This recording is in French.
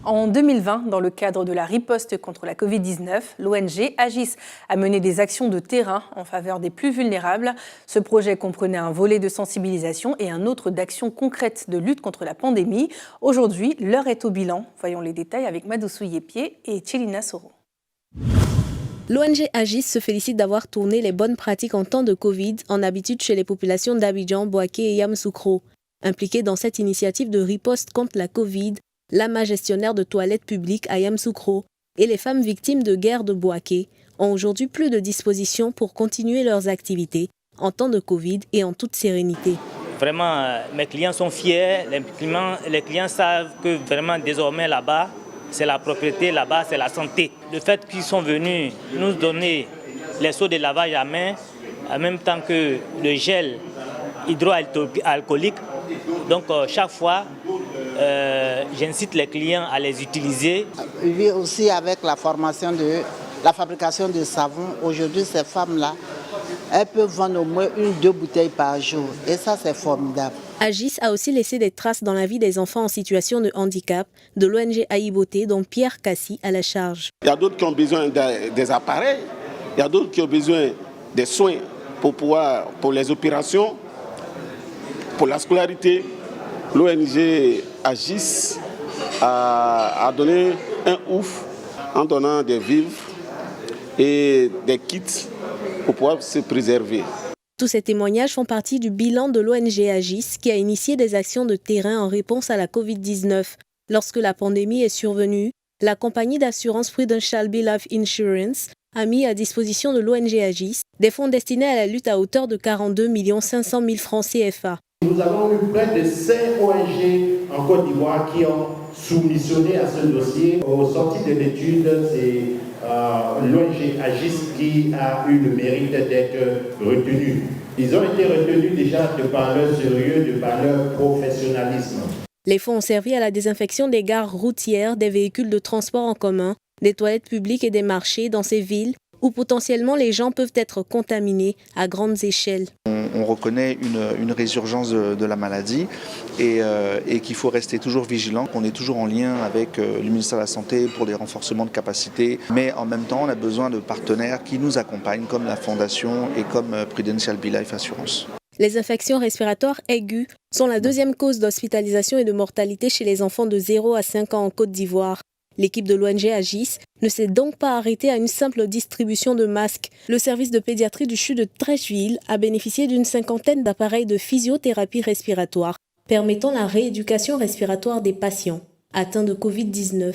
En 2020, dans le cadre de la riposte contre la Covid-19, l'ONG Agis a mené des actions de terrain en faveur des plus vulnérables. Ce projet comprenait un volet de sensibilisation et un autre d'action concrète de lutte contre la pandémie. Aujourd'hui, l'heure est au bilan. Voyons les détails avec Madoussou Yépié et Tchelina Soro. L'ONG Agis se félicite d'avoir tourné les bonnes pratiques en temps de Covid en habitude chez les populations d'Abidjan, Bouaké et Yamoussoukro. Impliquée dans cette initiative de riposte contre la Covid, l'AMA gestionnaire de toilettes publiques à Yamoussoukro et les femmes victimes de guerre de Bouaké ont aujourd'hui plus de dispositions pour continuer leurs activités en temps de Covid et en toute sérénité. Vraiment, mes clients sont fiers, les clients savent que vraiment désormais là-bas, c'est la propriété, là-bas c'est la santé. Le fait qu'ils sont venus nous donner les seaux de lavage à main, en même temps que le gel hydroalcoolique, donc chaque fois, j'incite les clients à les utiliser. Oui, aussi avec la formation de la fabrication de savon, aujourd'hui ces femmes-là, elles peuvent vendre au moins 1-2 bouteilles par jour et ça c'est formidable. Agis a aussi laissé des traces dans la vie des enfants en situation de handicap de l'ONG Aïboté dont Pierre Cassi a la charge. Il y a d'autres qui ont besoin des appareils, il y a d'autres qui ont besoin des soins pour les opérations, pour la scolarité. L'ONG Agis a donné un ouf en donnant des vivres et des kits pour pouvoir se préserver. Tous ces témoignages font partie du bilan de l'ONG Agis qui a initié des actions de terrain en réponse à la Covid-19. Lorsque la pandémie est survenue, la compagnie d'assurance Prudential Be Life Insurance a mis à disposition de l'ONG Agis des fonds destinés à la lutte à hauteur de 42 500 000 francs CFA. Nous avons eu près de 5 ONG en Côte d'Ivoire qui ont soumissionné à ce dossier. Au sorti de l'étude, c'est l'ONG Agis qui a eu le mérite d'être retenu. Ils ont été retenus déjà de par leur sérieux, de par leur professionnalisme. Les fonds ont servi à la désinfection des gares routières, des véhicules de transport en commun, des toilettes publiques et des marchés dans ces villes où potentiellement les gens peuvent être contaminés à grandes échelles. On reconnaît une résurgence de la maladie et qu'il faut rester toujours vigilant, qu'on est toujours en lien avec le ministère de la Santé pour les renforcements de capacités. Mais en même temps, on a besoin de partenaires qui nous accompagnent comme la Fondation et comme Prudential Be Life Assurance. Les infections respiratoires aiguës sont la deuxième cause d'hospitalisation et de mortalité chez les enfants de 0 à 5 ans en Côte d'Ivoire. L'équipe de l'ONG Agis ne s'est donc pas arrêtée à une simple distribution de masques. Le service de pédiatrie du CHU de Treichville a bénéficié d'une 50aine d'appareils de physiothérapie respiratoire, permettant la rééducation respiratoire des patients atteints de Covid-19.